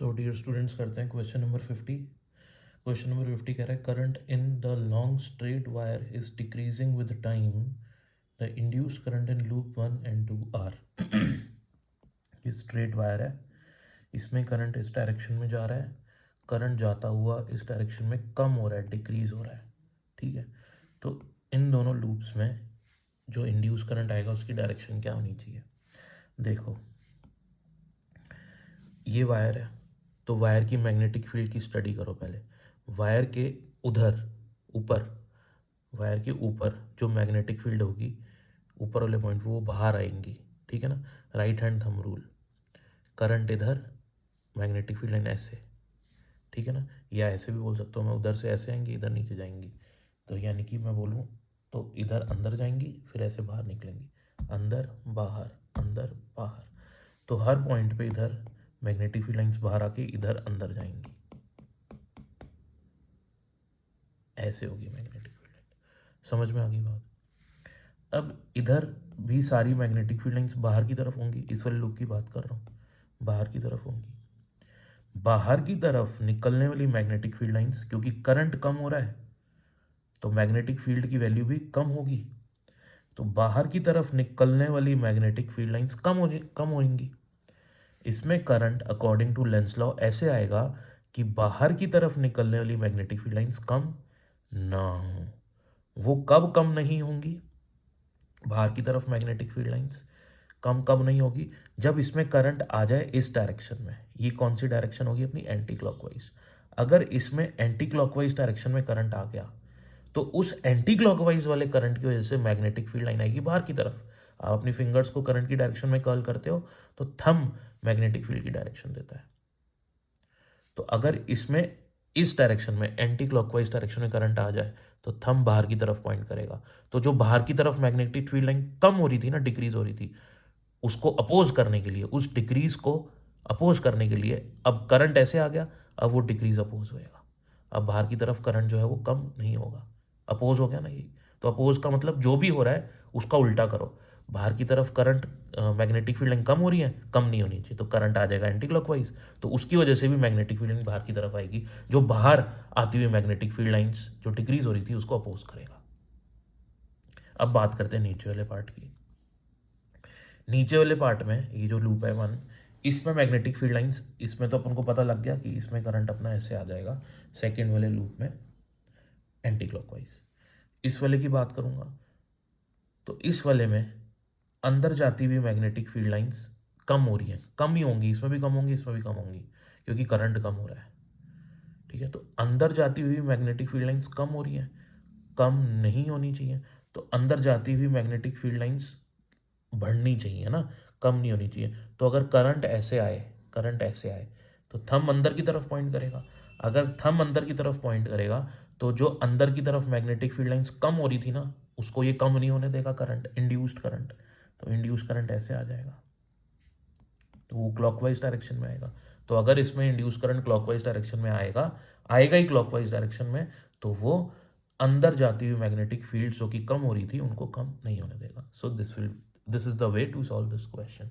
So dear students, करते हैं question number 50। Question number 50 कह रहा है current in the long straight wire is decreasing with time. The induce current in loop 1 and 2 are. ये straight wire है, इसमें current इस डायरेक्शन में जा रहा है, करंट जाता हुआ इस डायरेक्शन में कम हो रहा है, डिक्रीज हो रहा है। ठीक है, तो इन दोनों लूप्स में जो इंड्यूस करंट आएगा उसकी डायरेक्शन क्या होनी चाहिए। देखो, ये वायर है, तो वायर की मैग्नेटिक फील्ड की स्टडी करो पहले। वायर के उधर ऊपर, वायर के ऊपर जो मैग्नेटिक फील्ड होगी, ऊपर वाले पॉइंट वो बाहर आएंगी। ठीक है ना, right hand thumb rule. Current इधर, मैग्नेटिक फील्ड लाइन ऐसे। ठीक है ना, या ऐसे भी बोल सकता हूँ मैं, उधर से ऐसे आएंगी, इधर नीचे जाएंगी। तो यानी कि मैं बोलूँ तो इधर अंदर जाएंगी, फिर ऐसे बाहर निकलेंगी, अंदर बाहर अंदर बाहर। तो हर पॉइंट पे इधर मैग्नेटिक फील्ड लाइंस बाहर आके इधर अंदर जाएंगी, ऐसे होगी मैग्नेटिक फील्ड लाइन। समझ में आ गई बात। अब इधर भी सारी मैग्नेटिक फील्ड लाइंस बाहर की तरफ होंगी, इस वाले लूप की बात कर रहा हूँ, बाहर की तरफ होंगी। बाहर की तरफ निकलने वाली मैग्नेटिक फील्ड लाइंस, क्योंकि करंट कम हो रहा है तो मैग्नेटिक फील्ड की वैल्यू भी कम होगी, तो बाहर की तरफ निकलने वाली मैग्नेटिक फील्ड लाइंस कम होंगी। इसमें current according to Lenz law ऐसे आएगा कि बाहर की तरफ निकलने वाली मैग्नेटिक फील्ड लाइंस कम ना हो। वो कब कम नहीं होंगी, बाहर की तरफ मैग्नेटिक फील्ड लाइंस कम कब नहीं होगी, जब इसमें करंट आ जाए इस डायरेक्शन में। ये कौन सी डायरेक्शन होगी अपनी, एंटी क्लॉकवाइज। अगर इसमें एंटी क्लॉकवाइज डायरेक्शन में करंट आ गया तो उस एंटी क्लॉकवाइज वाले करंट की वजह से मैग्नेटिक फील्ड लाइन आएगी बाहर की तरफ। आप अपनी फिंगर्स को करंट की डायरेक्शन में कर्ल करते हो तो थंब मैग्नेटिक फील्ड की डायरेक्शन देता है। तो अगर इसमें इस डायरेक्शन में एंटी क्लॉकवाइज डायरेक्शन में करंट आ जाए तो थंब बाहर की तरफ पॉइंट करेगा। तो जो बाहर की तरफ मैग्नेटिक फील्ड लाइन कम हो रही थी ना, डिक्रीज हो रही थी, उसको अपोज करने के लिए, उस डिक्रीज को अपोज करने के लिए अब करंट ऐसे आ गया, अब वो डिक्रीज अपोज होएगा। अब बाहर की तरफ करंट जो है वो कम नहीं होगा, अपोज हो गया ना ये। तो अपोज का मतलब जो भी हो रहा है उसका उल्टा करो। बाहर की तरफ करंट, मैग्नेटिक फील्ड लाइन कम हो रही है, कम नहीं होनी चाहिए, तो करंट आ जाएगा एंटी क्लॉकवाइज। तो उसकी वजह से भी मैग्नेटिक फील्ड लाइन बाहर की तरफ आएगी, जो बाहर आती हुई मैग्नेटिक फील्ड लाइंस जो डिक्रीज हो रही थी उसको अपोज करेगा। अब बात करते हैं नीचे वाले पार्ट की। नीचे वाले पार्ट में ये जो लूप है 1, इसमें मैग्नेटिक फील्ड लाइंस, इसमें तो अपन को पता लग गया कि इसमें करंट अपना ऐसे आ जाएगा। सेकेंड वाले लूप में एंटी क्लॉकवाइज। इस वाले की बात करूंगा तो इस वाले में अंदर जाती हुई मैग्नेटिक फील्ड लाइंस कम हो रही हैं, कम ही होंगी, इसमें भी कम होंगी, इसमें भी कम होंगी, क्योंकि करंट कम हो रहा है। ठीक है, तो अंदर जाती हुई मैग्नेटिक फील्ड लाइंस कम हो रही हैं, कम नहीं होनी चाहिए। तो अंदर जाती हुई मैग्नेटिक फील्ड लाइंस बढ़नी चाहिए ना, कम नहीं होनी चाहिए। तो अगर करंट ऐसे आए, करंट ऐसे आए तो थंब अंदर की तरफ पॉइंट करेगा। अगर थंब अंदर की तरफ पॉइंट करेगा तो जो अंदर की तरफ मैग्नेटिक फील्ड लाइंस कम हो रही थी ना, उसको ये कम नहीं होने देगा करंट, इंड्यूस्ड करंट। तो इंड्यूस्ड करंट ऐसे आ जाएगा, तो वो क्लॉकवाइज डायरेक्शन में आएगा। तो अगर इसमें इंड्यूस करंट क्लॉकवाइज डायरेक्शन में आएगा, आएगा ही क्लॉकवाइज डायरेक्शन में, तो वो अंदर जाती हुई मैग्नेटिक फील्ड जो कि कम हो रही थी उनको कम नहीं होने देगा। So this is the way to solve this question.